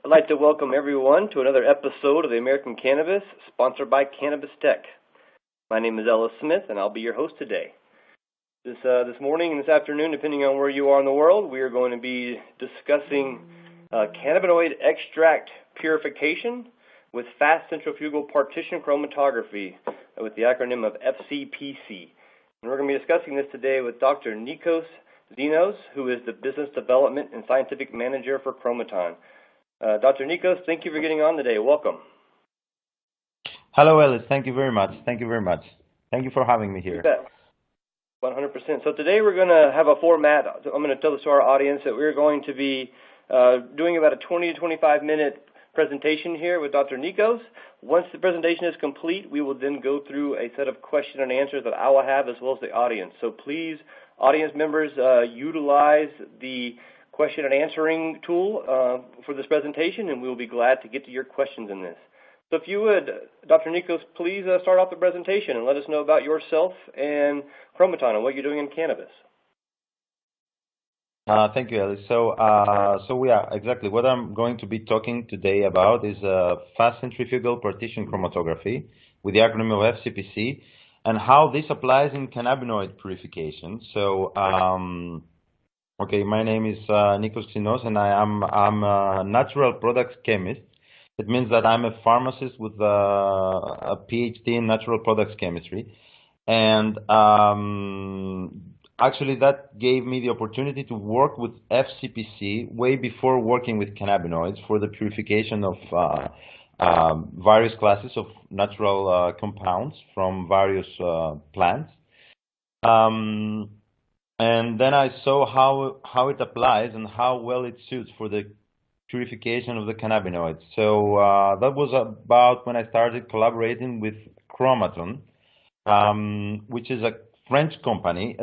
I'd like to welcome everyone to another episode of the American Cannabis, sponsored by Cannabis Tech. My name is Ellis Smith, and I'll be your host today. This morning and this afternoon, depending on where you are in the world, we are going to be discussing cannabinoid extract purification with fast centrifugal partition chromatography with the acronym of FCPC. And we're going to be discussing this today with Dr. Nikos, who is the Business Development and Scientific Manager for Kromaton. Dr. Nikos, thank you for getting on today. Welcome. Hello, Ellis. Thank you very much. Thank you very much. Thank you for having me here. You bet. 100%. So today we're going to have a format. I'm going to tell this to our audience that we're going to be doing about a 20 to 25-minute presentation here with Dr. Nikos. Once the presentation is complete, we will then go through a set of question and answers that I will have as well as the audience. So please, audience members, utilize the question and answering tool for this presentation, and we will be glad to get to your questions in this. So if you would, Dr. Nikos, please start off the presentation and let us know about yourself and Kromaton and what you're doing in cannabis. Thank you, Ellis. So yeah, exactly. What I'm going to be talking today about is fast centrifugal partition chromatography with the acronym of FCPC and how this applies in cannabinoid purification. So, okay, my name is Nikos Xynos, and I'm a natural products chemist. It means that I'm a pharmacist with a PhD in natural products chemistry. And actually, that gave me the opportunity to work with FCPC way before working with cannabinoids for the purification of various classes of natural compounds from various plants. And then I saw how it applies and how well it suits for the purification of the cannabinoids. So that was about when I started collaborating with Kromaton, which is a French company.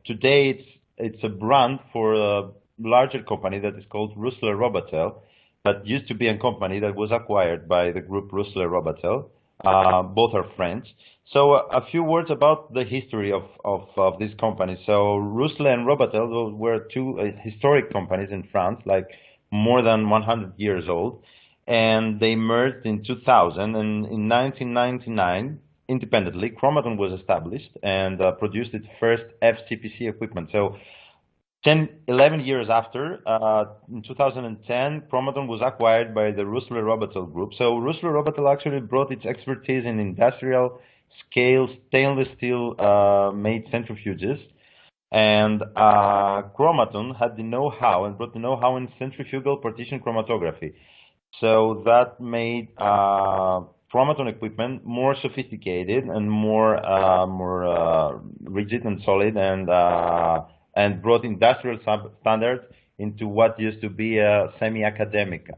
Today it's a brand for a larger company that is called Rousselet Robatel, that used to be a company that was acquired by the group Rousselet Robatel. Both are French. So a few words about the history of this company. So Rousselet and Robatel, those were two historic companies in France, like more than 100 years old, and they merged in 2000, and in 1999, independently, Kromaton was established and produced its first FCPC equipment. So 11 years after, in 2010, Kromaton was acquired by the Rousselet Robatel group. So Rousselet Robatel actually brought its expertise in industrial scale stainless steel made centrifuges, and Kromaton had the know-how and brought the know-how in centrifugal partition chromatography. So that made Kromaton equipment more sophisticated and more rigid and solid, and brought industrial standards into what used to be a semi-academic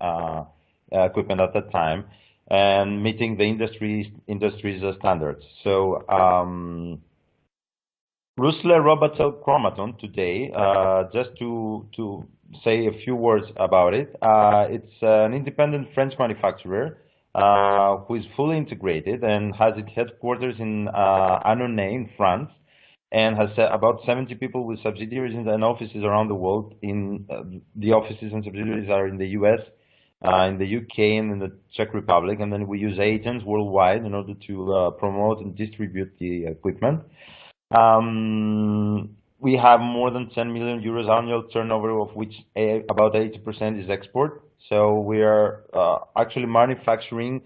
equipment at that time, and meeting the industry's standards. So Rousselet Robatel Kromaton today, just to say a few words about it, it's an independent French manufacturer who is fully integrated and has its headquarters in Annonay in France, and has about 70 people with subsidiaries and offices around the world. The offices and subsidiaries are in the US, in the UK, and in the Czech Republic, and then we use agents worldwide in order to promote and distribute the equipment. We have more than 10 million euros annual turnover, of which about 80% is export. So we are actually manufacturing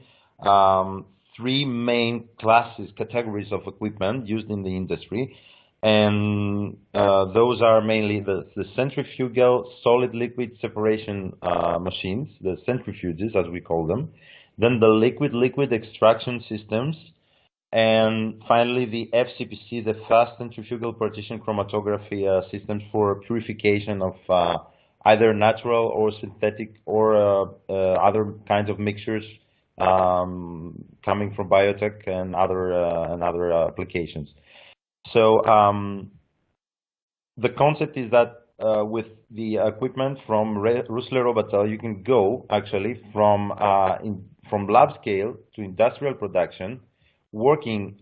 three main categories of equipment used in the industry. And those are mainly the centrifugal solid liquid separation machines, the centrifuges as we call them, then the liquid extraction systems, and finally the FCPC, the fast centrifugal partition chromatography systems for purification of either natural or synthetic or other kinds of mixtures coming from biotech and other applications. So the concept is that with the equipment from Rousselet Robatel, you can go actually from lab scale to industrial production, working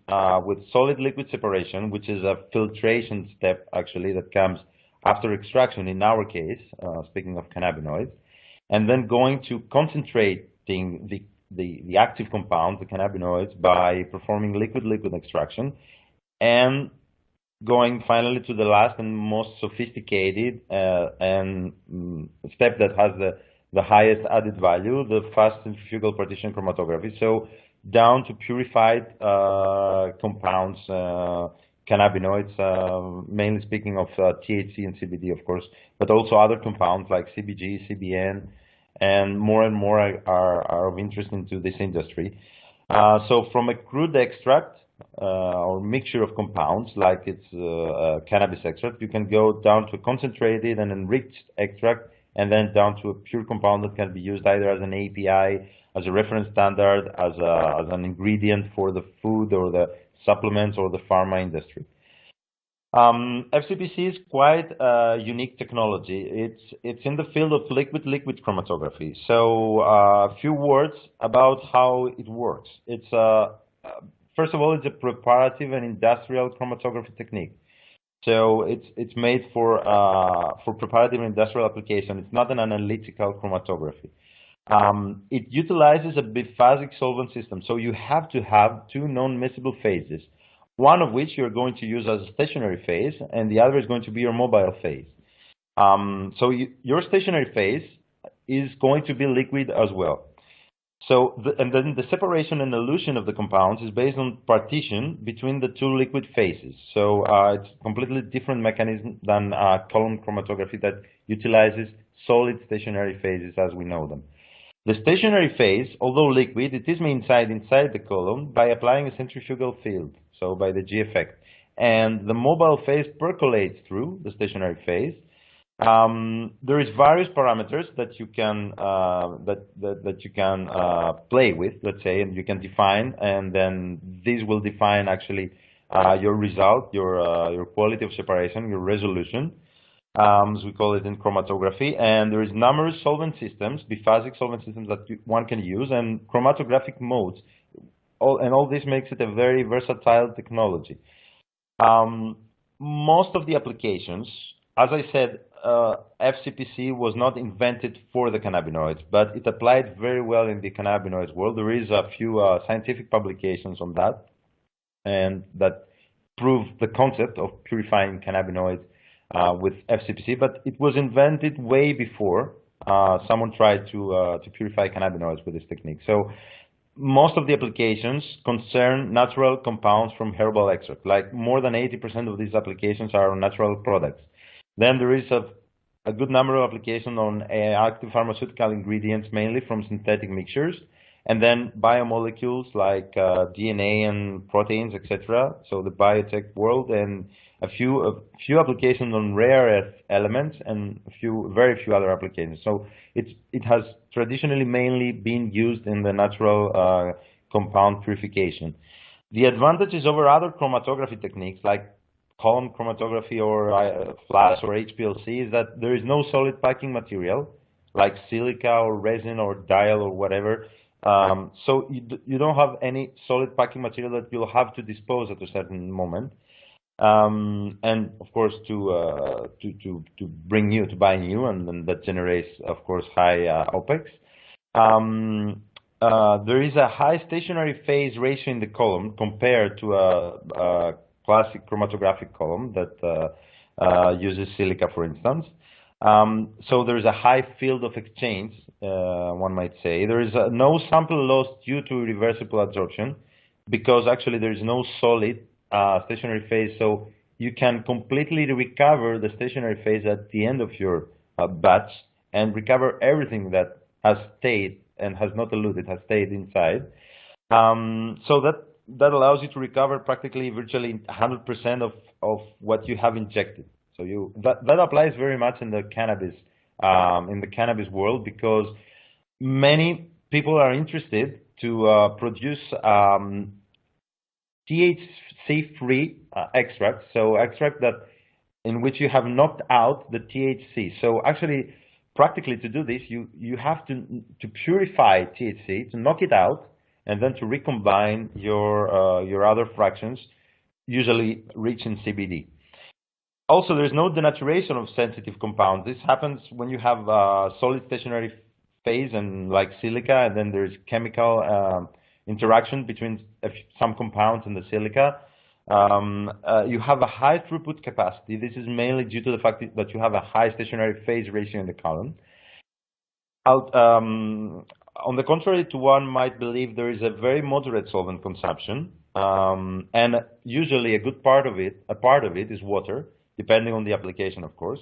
with solid liquid separation, which is a filtration step actually that comes after extraction in our case, speaking of cannabinoids, and then going to concentrating the active compound, the cannabinoids, by performing liquid-liquid extraction, and going finally to the last and most sophisticated step that has the highest added value, the fast centrifugal partition chromatography. So down to purified compounds, cannabinoids, mainly speaking of THC and CBD, of course, but also other compounds like CBG, CBN, and more are of interest into this industry. So from a crude extract or mixture of compounds, like it's cannabis extract, you can go down to a concentrated and enriched extract, and then down to a pure compound that can be used either as an API, as a reference standard, as an ingredient for the food or the supplements or the pharma industry. FCPC is quite a unique technology. It's in the field of liquid-liquid chromatography. So a few words about how it works. It's first of all, it's a preparative and industrial chromatography technique. So it's made for preparative and industrial application. It's not an analytical chromatography. It utilizes a biphasic solvent system. So you have to have two non-miscible phases, one of which you're going to use as a stationary phase, and the other is going to be your mobile phase. So your stationary phase is going to be liquid as well. So, and then the separation and elution of the compounds is based on partition between the two liquid phases. So it's a completely different mechanism than column chromatography that utilizes solid stationary phases as we know them. The stationary phase, although liquid, it is maintained inside the column by applying a centrifugal field, so by the G effect. And the mobile phase percolates through the stationary phase. There is various parameters that you can play with, let's say, and you can define, and then these will define actually your result, your quality of separation, your resolution, as we call it in chromatography. And there is numerous solvent systems, biphasic solvent systems that one can use, and chromatographic modes. All this makes it a very versatile technology. Most of the applications, as I said, FCPC was not invented for the cannabinoids, but it applied very well in the cannabinoids world. There is a few scientific publications on that, and that prove the concept of purifying cannabinoids with FCPC, but it was invented way before someone tried to purify cannabinoids with this technique. So most of the applications concern natural compounds from herbal extract. Like more than 80% of these applications are natural products. Then there is a good number of applications on active pharmaceutical ingredients, mainly from synthetic mixtures, and then biomolecules like DNA and proteins, etc. So the biotech world, and a few applications on rare earth elements, and very few other applications. So it has traditionally mainly been used in the natural compound purification. The advantages over other chromatography techniques like column chromatography or flash or HPLC is that there is no solid packing material like silica or resin or dial or whatever. So you don't have any solid packing material that you'll have to dispose at a certain moment. And of course to buy new, and then that generates, of course, high OPEX. There is a high stationary phase ratio in the column compared to a classic chromatographic column that uses silica, for instance. So there is a high field of exchange, one might say. There is no sample loss due to reversible adsorption, because actually there is no solid stationary phase, so you can completely recover the stationary phase at the end of your batch and recover everything that has stayed and has not eluted, has stayed inside. So that allows you to recover practically virtually 100% of what you have injected. So that applies very much in the cannabis world, because many people are interested to produce THC-free extract, so extract in which you have knocked out the THC. So actually, practically to do this, you have to purify THC, to knock it out, and then to recombine your other fractions, usually rich in CBD. Also, there's no denaturation of sensitive compounds. This happens when you have solid stationary phase and like silica, and then there's chemical interaction between some compounds and the silica. You have a high throughput capacity. This is mainly due to the fact that you have a high stationary phase ratio in the column. On the contrary to one might believe, there is a very moderate solvent consumption, and usually a part of it is water, depending on the application, of course.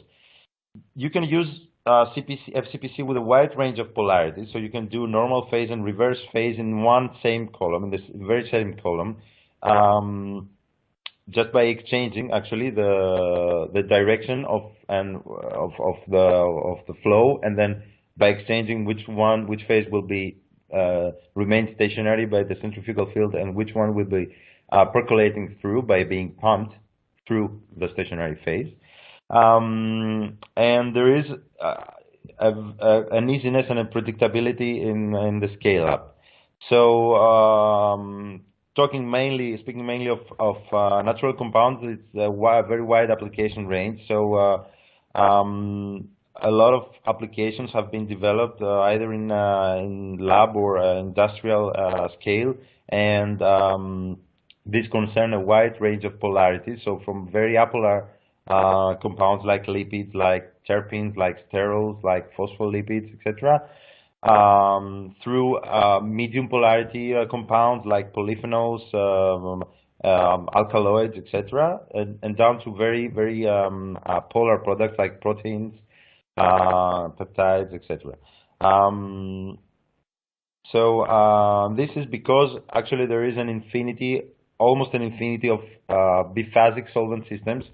You can use FCPC with a wide range of polarities, so you can do normal phase and reverse phase in one same column, in this very same column, just by exchanging actually the direction of the flow, and then by exchanging which phase will be remain stationary by the centrifugal field and which one will be percolating through by being pumped through the stationary phase. And there is an easiness and a predictability in the scale up. So speaking mainly of natural compounds, it's a very wide application range. So a lot of applications have been developed either in lab or industrial scale, and these concern a wide range of polarities. So from very apolar compounds like lipids, like terpenes, like sterols, like phospholipids, etc., through medium polarity compounds like polyphenols, alkaloids, etc., and down to very polar products like proteins, peptides, etc. This is because actually there is almost an infinity of biphasic solvent systems,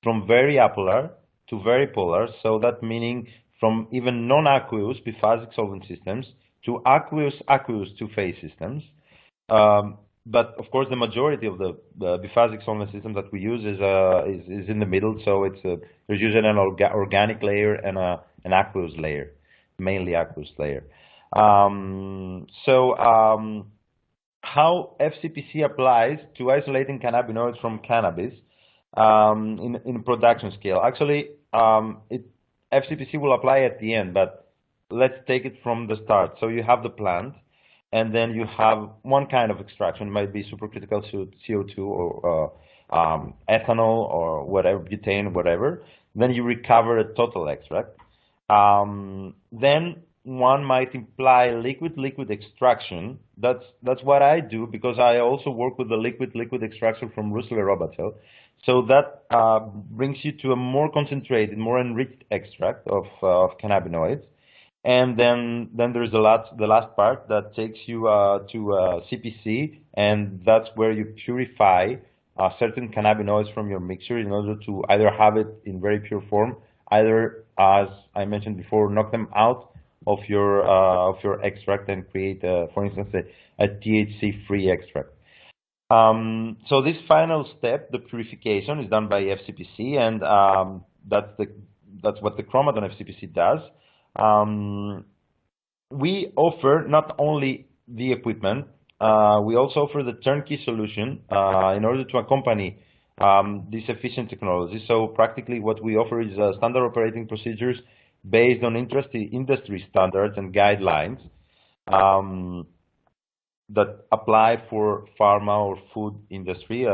from very apolar to very polar. So that meaning from even non-aqueous biphasic solvent systems to aqueous two-phase systems. But of course, the majority of the biphasic solvent systems that we use is in the middle. So there's usually an organic layer and an aqueous layer, mainly aqueous layer. How FCPC applies to isolating cannabinoids from cannabis in production scale? Actually, FCPC will apply at the end, but let's take it from the start. So you have the plant, and then you have one kind of extraction. It might be supercritical CO2 or ethanol or whatever, butane, whatever. Then you recover a total extract. Then one might imply liquid-liquid extraction. That's what I do, because I also work with the liquid-liquid extraction from Rousselet Robatel. So that brings you to a more concentrated, more enriched extract of cannabinoids. And then there's the last part that takes you to CPC, and that's where you purify certain cannabinoids from your mixture in order to either have it in very pure form, either, as I mentioned before, knock them out of your extract and create, for instance, a THC-free extract. So this final step, the purification, is done by FCPC, and that's what the Kromaton FCPC does. We offer not only the equipment, we also offer the turnkey solution in order to accompany this efficient technology. So practically what we offer is standard operating procedures based on industry standards and guidelines that apply for pharma or food industry.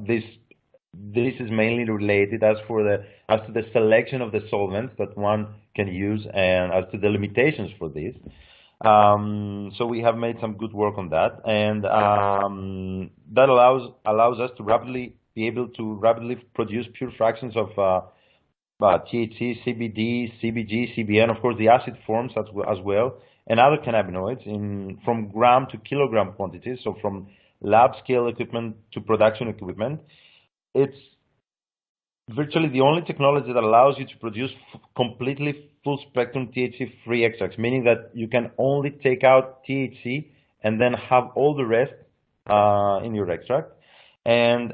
This is mainly related as to the selection of the solvents that one can use, and as to the limitations for this. So we have made some good work on that, and that allows us to be able to rapidly produce pure fractions of THC, CBD, CBG, CBN, of course the acid forms as well, and other cannabinoids from gram to kilogram quantities, so from lab scale equipment to production equipment. It's virtually the only technology that allows you to produce completely full spectrum THC-free extracts, meaning that you can only take out THC and then have all the rest in your extract. And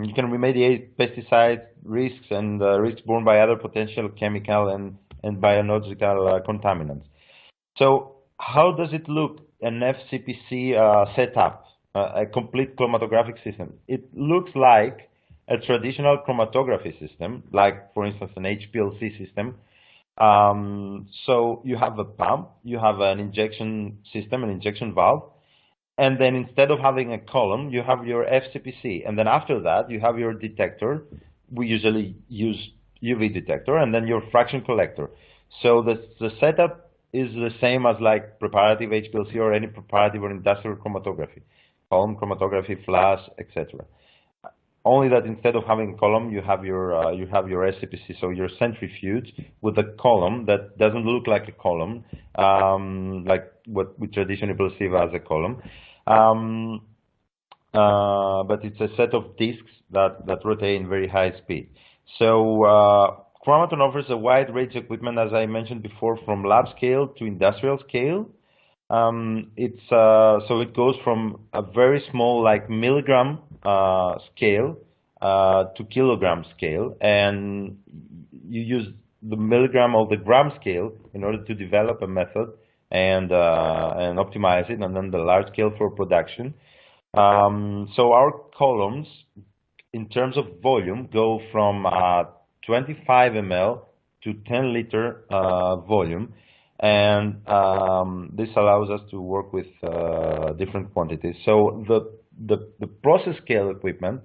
you can remediate pesticide risks and risks borne by other potential chemical and biological contaminants. So how does it look, an FCPC setup, a complete chromatographic system? It looks like a traditional chromatography system, like, for instance, an HPLC system, So you have a pump, you have an injection system, an injection valve, and then instead of having a column, you have your FCPC, and then after that, you have your detector. We usually use UV detector, and then your fraction collector. So the setup is the same as like preparative HPLC or any preparative or industrial chromatography, column chromatography, flash, etc. Only that instead of having a column, you have your SCPC, so your centrifuge with a column that doesn't look like a column, like what we traditionally perceive as a column. But it's a set of discs that rotate in very high speed. So Kromaton offers a wide range of equipment, as I mentioned before, from lab scale to industrial scale. So it goes from a very small, like milligram scale to kilogram scale, and you use the milligram or the gram scale in order to develop a method and optimize it, and then the large scale for production. So our columns, in terms of volume, go from 25 ml to 10 liter volume, and this allows us to work with different quantities. So the process scale equipment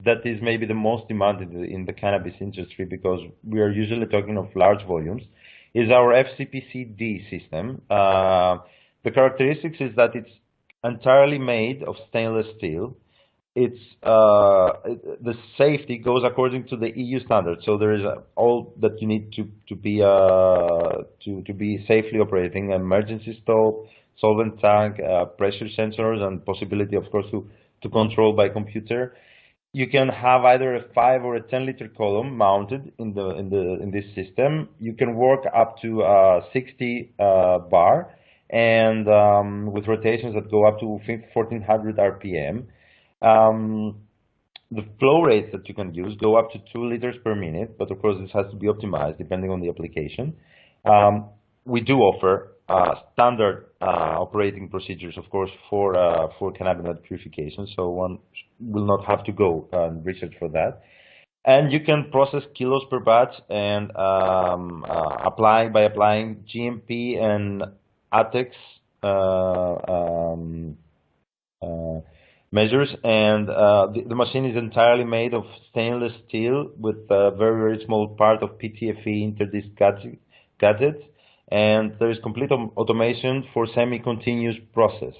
that is maybe the most demanded in the cannabis industry, because we are usually talking of large volumes, is our FCPC-D system. The characteristics is that it's entirely made of stainless steel. It's the safety goes according to the EU standard. So there is all that you need to be safely operating: emergency stop, solvent tank, pressure sensors, and possibility, of course, to control by computer. You can have either a 5 or a 10 liter column mounted in this system. You can work up to 60 bar, and with rotations that go up to 1400 RPM. The flow rates that you can use go up to 2 liters per minute, but of course this has to be optimized depending on the application. We do offer standard operating procedures, of course, for cannabinoid purification, so one will not have to go and research for that. And you can process kilos per batch and applying GMP and ATEX measures, and the machine is entirely made of stainless steel with a very, very small part of PTFE interdisc gadgets, and there is complete automation for semi-continuous process.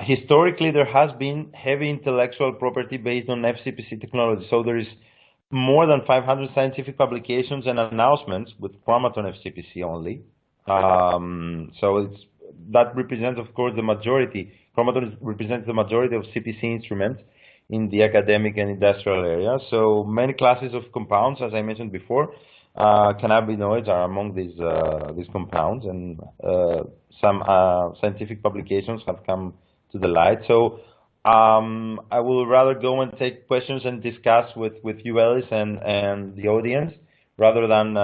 Historically, there has been heavy intellectual property based on FCPC technology, so there is more than 500 scientific publications and announcements with Kromaton FCPC only. So that represents, of course, the majority. Kromaton represents the majority of CPC instruments in the academic and industrial area. So many classes of compounds, as I mentioned before, cannabinoids are among these compounds, and some scientific publications have come to the light. So I will rather go and take questions and discuss with you, Ellis, and the audience, rather than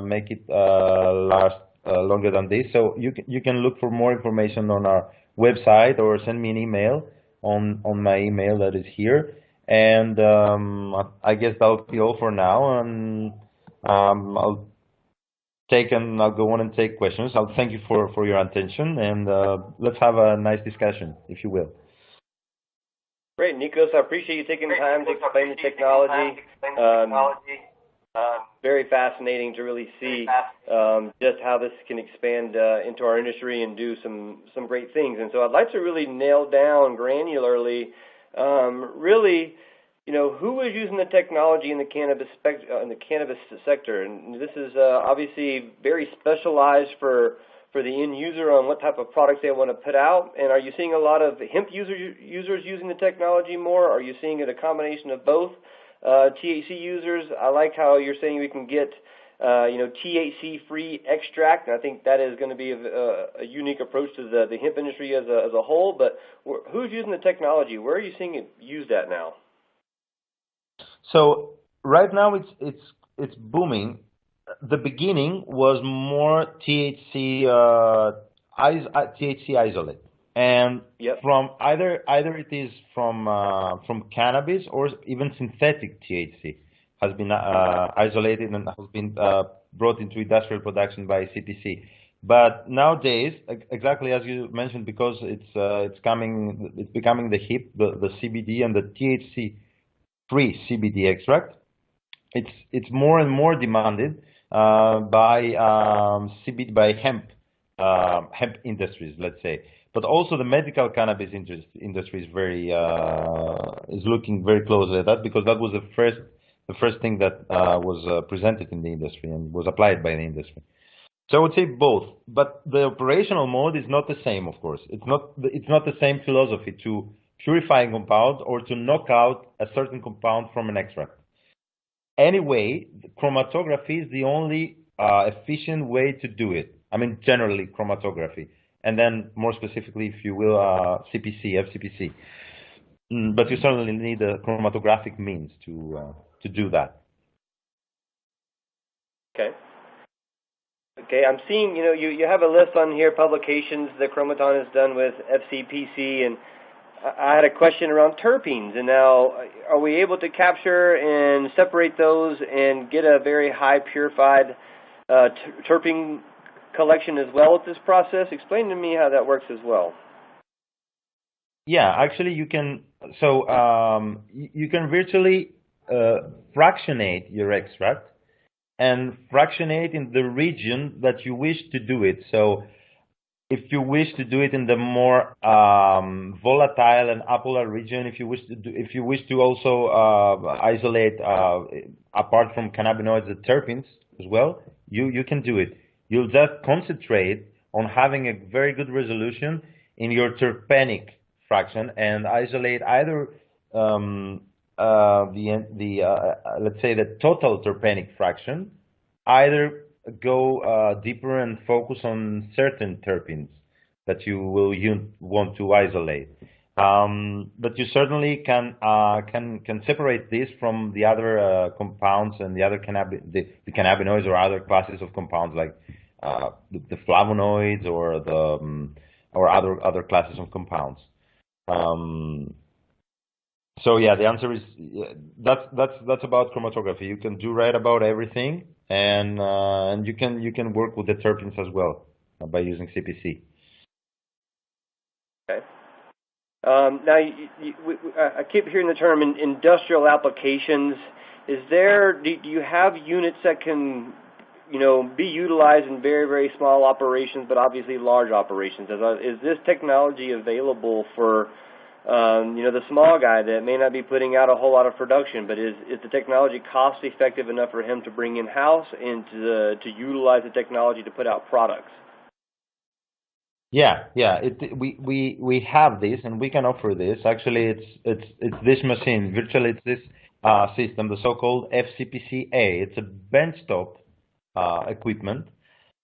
make it last longer than this. So you can look for more information on our website or send me an email on my email that is here. And I guess that'll be all for now. And I'll go on and take questions. I'll thank you for your attention, and let's have a nice discussion, if you will. Great, Nikos. I appreciate you taking the time to explain the technology. Very fascinating to really see just how this can expand into our industry and do some great things. And so I'd like to really nail down granularly, really, who is using the technology in the cannabis sector. And this is obviously very specialized for the end user on what type of products they want to put out. And are you seeing a lot of hemp users using the technology more? Are you seeing it a combination of both? THC users, I like how you're saying we can get, THC-free extract, and I think that is going to be a unique approach to the hemp industry as a whole. But who's using the technology? Where are you seeing it used at now? So right now it's booming. The beginning was more THC isolate. And from either it is from cannabis or even synthetic THC. has been isolated and has been brought into industrial production by CPC. But nowadays, exactly as you mentioned, because it's becoming the hip, the CBD and the THC-free CBD extract, it's more and more demanded by hemp industries, let's say. But also the medical cannabis industry is looking very closely at that, because that was the first thing that was presented in the industry and was applied by the industry. So I would say both, but the operational mode is not the same, of course. It's not the same philosophy to purify a compound or to knock out a certain compound from an extract. Anyway, chromatography is the only efficient way to do it. I mean, generally chromatography, and then more specifically, if you will, CPC, FCPC. But you certainly need a chromatographic means to do that. Okay. Okay, I'm seeing, you have a list on here, publications that Kromaton has done with FCPC, and I had a question around terpenes. And now, are we able to capture and separate those and get a very high purified terpene collection as well with this process? Explain to me how that works as well. Yeah, actually you can. So you can virtually fractionate your extract and fractionate in the region that you wish to do it. So if you wish to do it in the more volatile and apolar region, if you wish to also isolate apart from cannabinoids the terpenes as well, you can do it. You'll just concentrate on having a very good resolution in your terpenic fraction and isolate either let's say the total terpenic fraction, either go deeper and focus on certain terpenes that you will want to isolate. But you certainly can separate this from the other compounds and the other the cannabinoids or other classes of compounds like the flavonoids or the or other classes of compounds. So yeah, the answer is that's about chromatography. You can do right about everything, and you can work with the terpenes as well by using CPC. Okay. Now I keep hearing the term industrial applications. Do you have units that can be utilized in very, very small operations, but obviously large operations? Is this technology available for the small guy that may not be putting out a whole lot of production, but is the technology cost effective enough for him to bring in-house and to utilize the technology to put out products? Yeah. We have this, and we can offer this. Actually, it's this machine. Virtually, it's this system, the so-called FCPC-A. It's a benchtop equipment.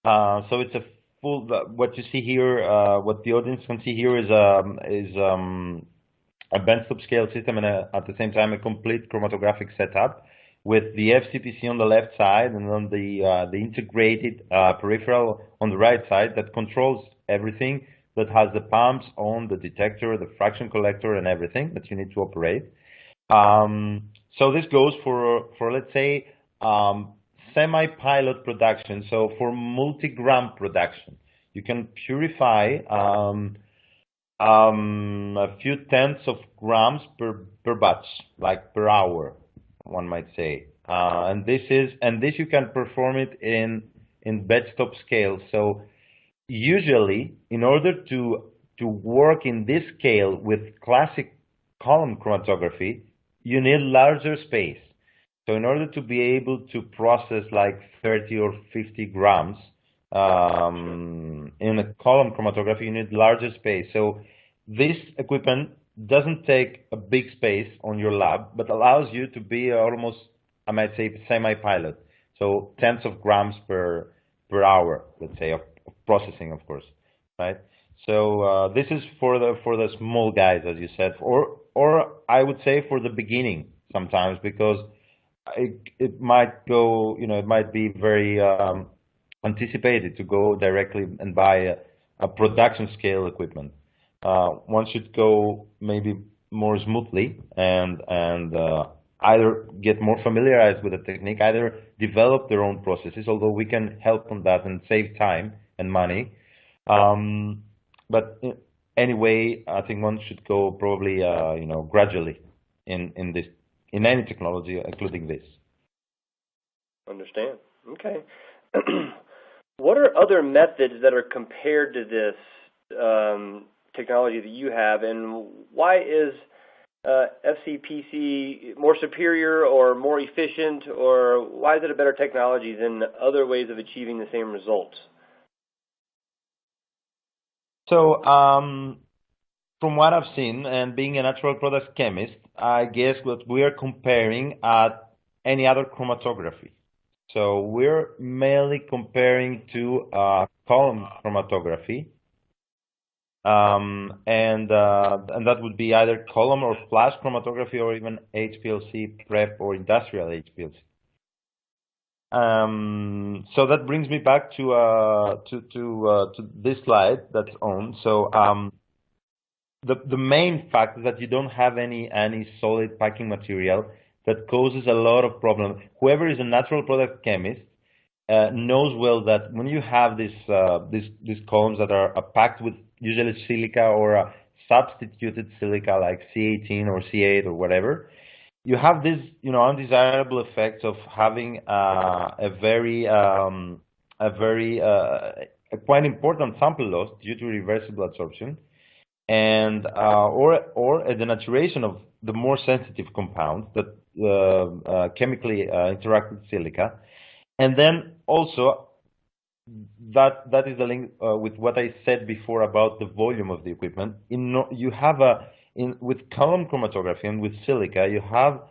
So it's a full. What you see here, what the audience can see here is a benchtop scale system, and at the same time a complete chromatographic setup with the FCPC on the left side and on the integrated peripheral on the right side that controls everything, that has the pumps on the detector, the fraction collector, and everything that you need to operate. So this goes for let's say semi-pilot production. So for multi-gram production, you can purify a few tenths of grams per batch, like per hour, one might say. And this you can perform it in benchtop scale. So usually, in order to work in this scale with classic column chromatography, you need larger space. So in order to be able to process like 30 or 50 grams in a column chromatography, you need larger space. So this equipment doesn't take a big space on your lab, but allows you to be almost, I might say, semi-pilot. So tenths of grams per hour, let's say, of processing, of course, right? So this is for the small guys, as you said, or I would say for the beginning sometimes, because it might go, it might be very anticipated to go directly and buy a production scale equipment. One should go maybe more smoothly and either get more familiarized with the technique, either develop their own processes, although we can help on that and save time and money. But anyway, I think one should go probably, gradually in any technology, including this. Understand. Okay. What are other methods that are compared to this technology that you have, and why is FCPC more superior or more efficient, or why is it a better technology than other ways of achieving the same results? So, from what I've seen, and being a natural products chemist, I guess what we are comparing at any other chromatography. So we're mainly comparing to column chromatography, and that would be either column or flash chromatography, or even HPLC prep or industrial HPLC. So that brings me back to this slide that's on. So the main fact is that you don't have any solid packing material that causes a lot of problems. Whoever is a natural product chemist knows well that when you have these columns that are packed with usually silica or a substituted silica like C18 or C8 or whatever, you have this undesirable effects of having a quite important sample loss due to reversible absorption, and or a denaturation of the more sensitive compounds that chemically interact with silica. And then also that is the link with what I said before about the volume of the equipment. You have with column chromatography and with silica, you have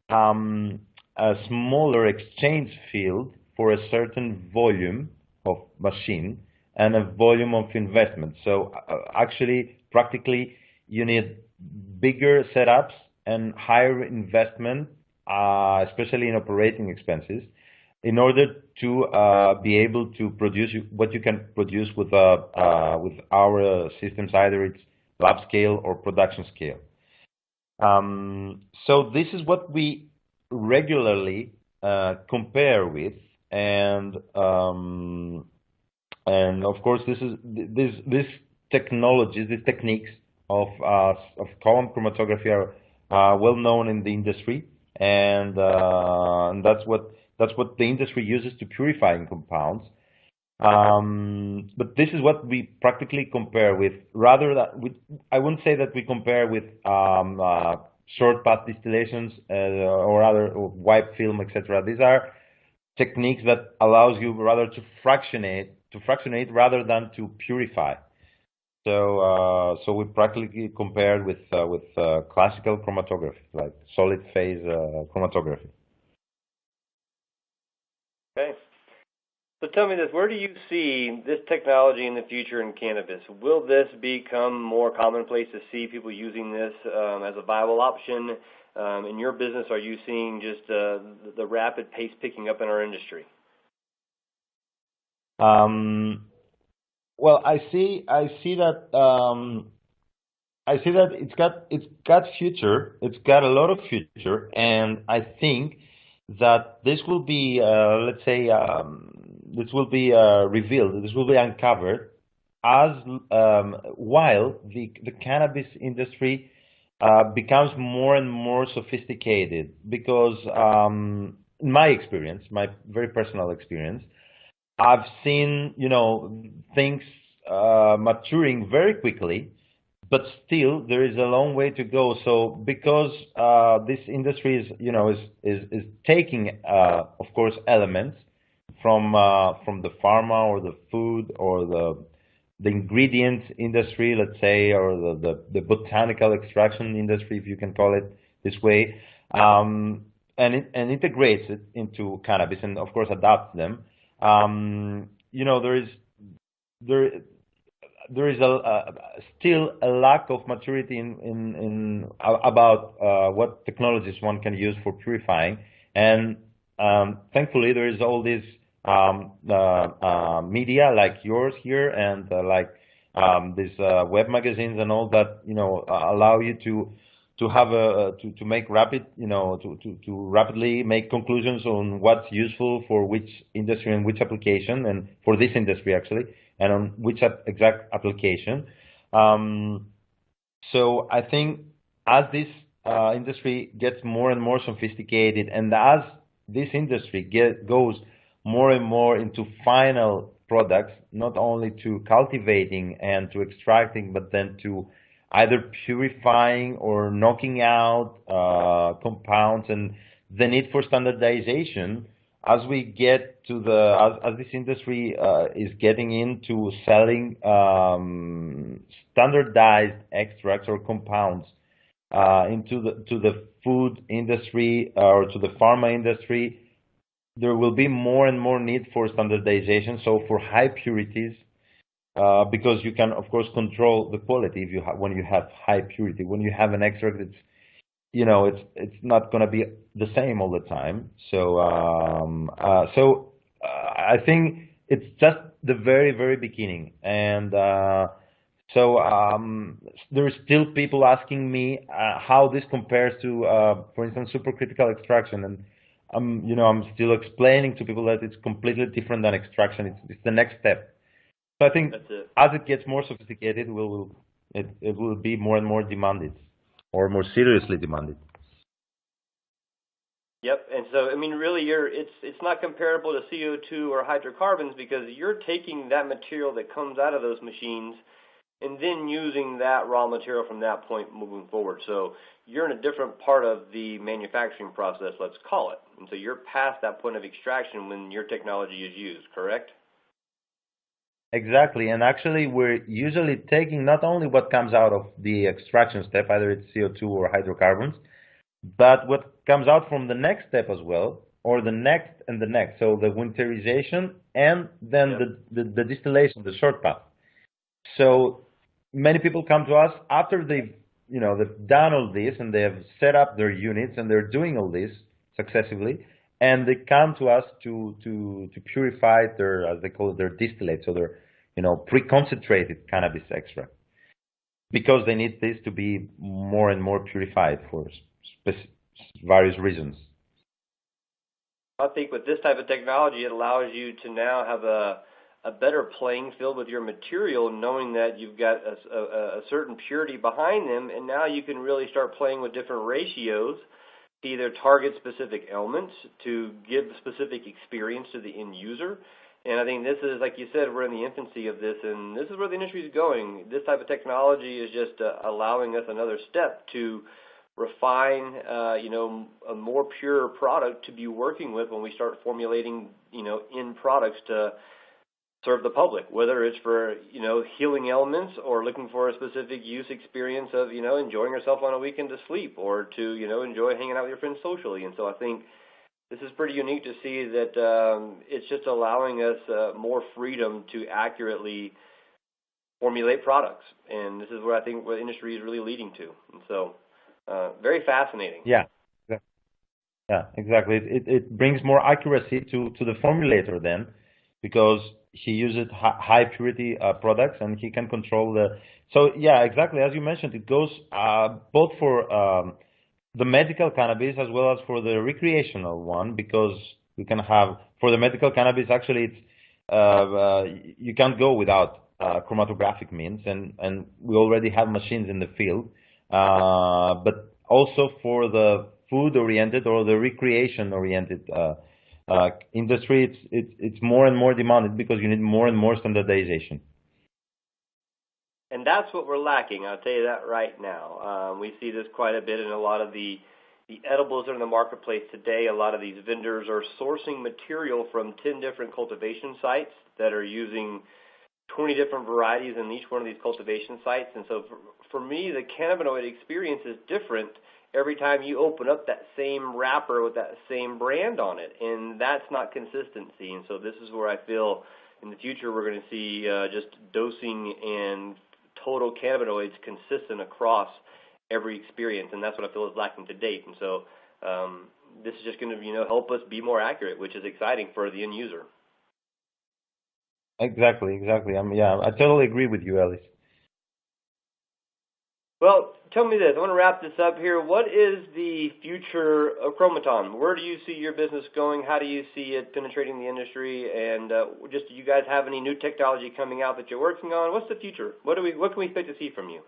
a smaller exchange field for a certain volume of machine and a volume of investment. So actually, practically, you need bigger setups and higher investment, especially in operating expenses, in order to be able to produce what you can produce with our systems, either it's lab scale or production scale. So this is what we regularly compare with, and of course this technologies, these techniques of column chromatography are well known in the industry, and that's what the industry uses to purifying compounds. But this is what we practically compare with. I wouldn't say that we compare with short path distillations or other wipe film, etc. These are techniques that allows you rather to fractionate rather than to purify. So we practically compared with classical chromatography, like solid phase chromatography. Okay. So tell me this, where do you see this technology in the future in cannabis? Will this become more commonplace to see people using this as a viable option? In your business, are you seeing just the rapid pace picking up in our industry? Well, I see that it's got future. It's got a lot of future, and I think that this will be, let's say, this will be revealed. This will be uncovered as while the cannabis industry becomes more and more sophisticated. Because in my experience, my very personal experience, I've seen things maturing very quickly, but still there is a long way to go. So because this industry is taking of course elements from the pharma or the food or the ingredients industry, let's say, or the botanical extraction industry, if you can call it this way, and integrates it into cannabis and of course adapts them. There is still a lack of maturity in about what technologies one can use for purifying, and thankfully there is all this media like yours here, and like these web magazines and all that allow you to have to make rapid, to rapidly make conclusions on what's useful for which industry and which application, and for this industry actually, and on which exact application. So I think as this industry gets more and more sophisticated, and as this industry goes more and more into final products, not only to cultivating and to extracting, but then to either purifying or knocking out compounds, and the need for standardization as we get to as this industry is getting into selling standardized extracts or compounds into the food industry or to the pharma industry, there will be more and more need for standardization. So for high purities, because you can of course control the quality if when you have high purity. When you have an extract, it's not going to be the same all the time. So I think it's just the very, very beginning, and there's still people asking me how this compares to, for instance, supercritical extraction, and I'm still explaining to people that it's completely different than extraction. It's the next step. So I think as it gets more sophisticated, it will be more and more demanded, or more seriously demanded. Yep, and so I mean, really, it's not comparable to CO2 or hydrocarbons, because you're taking that material that comes out of those machines and then using that raw material from that point moving forward. So you're in a different part of the manufacturing process, let's call it, and so you're past that point of extraction when your technology is used, correct? Exactly, and actually we're usually taking not only what comes out of the extraction step, either it's CO2 or hydrocarbons, but what comes out from the next step as well, or the next and the next. So the winterization and then the distillation, the short path. So many people come to us after they've done all this and they have set up their units and they're doing all this successively, and they come to us to purify their, as they call it, their distillate, so their pre-concentrated cannabis extract, because they need this to be more and more purified for various reasons. I think with this type of technology, it allows you to now have a better playing field with your material, knowing that you've got a certain purity behind them, and now you can really start playing with different ratios to either target specific elements, to give specific experience to the end user. And I think this is, like you said, we're in the infancy of this, and this is where the industry is going. This type of technology is just allowing us another step to refine, a more pure product to be working with when we start formulating, end products to serve the public, whether it's for, healing elements, or looking for a specific use experience of, enjoying yourself on a weekend to sleep, or to, enjoy hanging out with your friends socially. And so I think this is pretty unique to see that it's just allowing us more freedom to accurately formulate products. And this is where I think the industry is really leading to. And so very fascinating. Yeah, exactly. It brings more accuracy to the formulator then, because he uses high purity products, and he can control the. So yeah, exactly as you mentioned, it goes both for the medical cannabis as well as for the recreational one, because you can have, for the medical cannabis, actually it's you can't go without chromatographic means, and we already have machines in the field, but also for the food oriented or the recreation oriented industry, it's more and more demanded, because you need more and more standardization. And that's what we're lacking, I'll tell you that right now. We see this quite a bit in a lot of the edibles that are in the marketplace today. A lot of these vendors are sourcing material from 10 different cultivation sites that are using 20 different varieties in each one of these cultivation sites. And so for me, the cannabinoid experience is different every time you open up that same wrapper with that same brand on it, and that's not consistency. And so this is where I feel in the future we're going to see just dosing and total cannabinoids consistent across every experience, and that's what I feel is lacking to date. And so this is just going to help us be more accurate, which is exciting for the end user. Exactly. I totally agree with you, Ellis. Well, tell me this. I want to wrap this up here. What is the future of Kromaton? Where do you see your business going? How do you see it penetrating the industry? And just do you guys have any new technology coming out that you're working on? What's the future? What can we expect to see from you?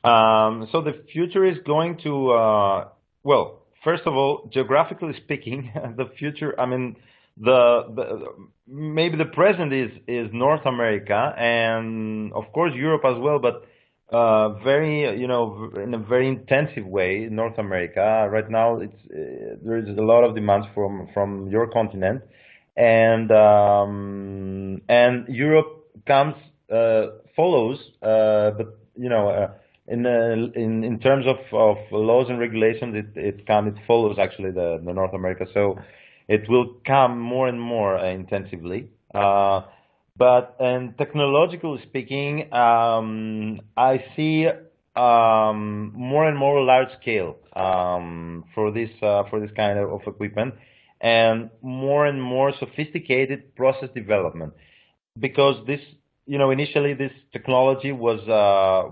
So the future is going to, well, first of all, geographically speaking, the future, I mean, maybe the present is North America and of course Europe as well, but very, in a very intensive way, North America. Right now, there is a lot of demands from your continent, and Europe follows, but in terms of laws and regulations, it follows actually the North America. So it will come more and more intensively. And technologically speaking, I see more and more large scale for this kind of equipment, and more sophisticated process development, because initially this technology was a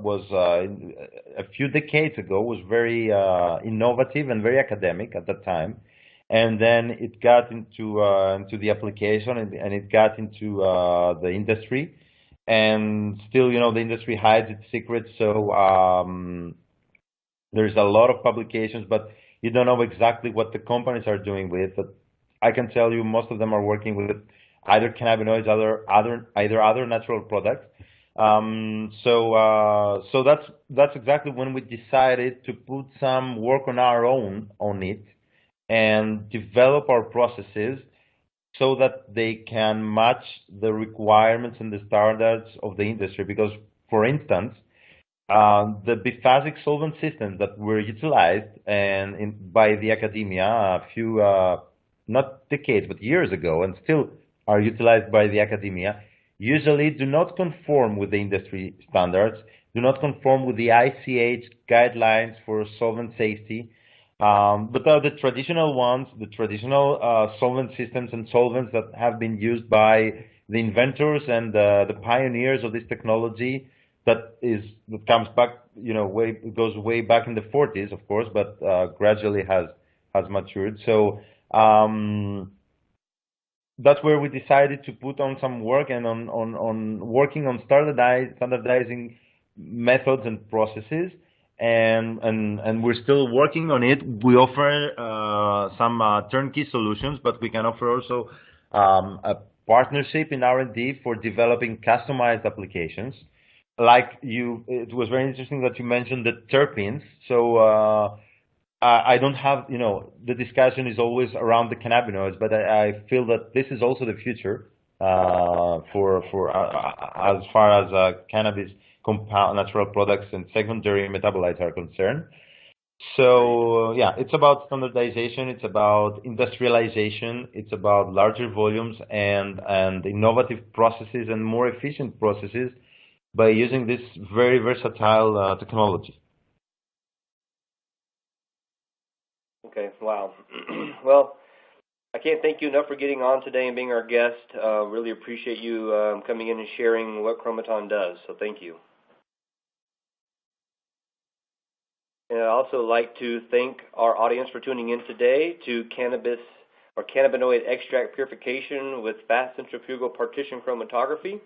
few decades ago was very innovative and very academic at that time. And then it got into the application, and it got into the industry, and still, the industry hides its secrets. So there's a lot of publications, but you don't know exactly what the companies are doing with it. But I can tell you, most of them are working with either cannabinoids, either other natural products. So that's exactly when we decided to put some work on our own on it, and develop our processes so that they can match the requirements and the standards of the industry. Because, for instance, the biphasic solvent systems that were utilized by the academia a few, not decades, but years ago, and still are utilized by the academia, usually do not conform with the industry standards, do not conform with the ICH guidelines for solvent safety. But the traditional ones, the traditional solvent systems and solvents that have been used by the inventors and the pioneers of this technology, that comes back, goes way back in the 40s, of course, but gradually has matured. So that's where we decided to put on some work, and on working on standardizing methods and processes. And we're still working on it. We offer some turnkey solutions, but we can offer also a partnership in R&D for developing customized applications. It was very interesting that you mentioned the terpenes. So I don't have, the discussion is always around the cannabinoids, but I feel that this is also the future for as far as cannabis compound natural products and secondary metabolites are concerned. So yeah, it's about standardization, it's about industrialization, it's about larger volumes and innovative processes and more efficient processes by using this very versatile technology. Okay, wow. Well, I can't thank you enough for getting on today and being our guest. Really appreciate you coming in and sharing what Kromaton does, so thank you. And I'd also like to thank our audience for tuning in today to Cannabis or Cannabinoid Extract Purification with Fast Centrifugal Partition Chromatography.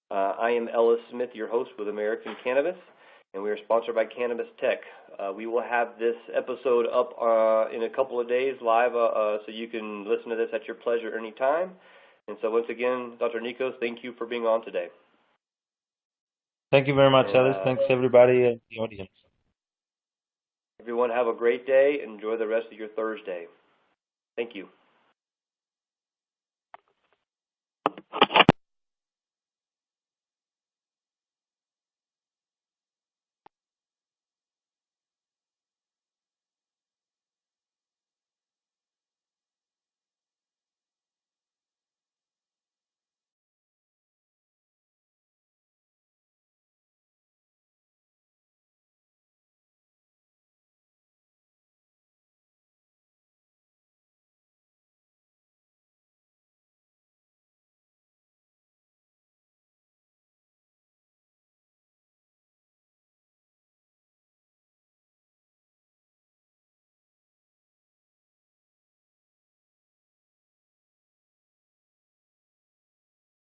I am Ellis Smith, your host with American Cannabis, and we are sponsored by Cannabis Tech. We will have this episode up in a couple of days live, so you can listen to this at your pleasure anytime. And so once again, Dr. Nikos, thank you for being on today. Thank you very much, Ellis. Thanks, everybody in the audience. Everyone have a great day. Enjoy the rest of your Thursday. Thank you.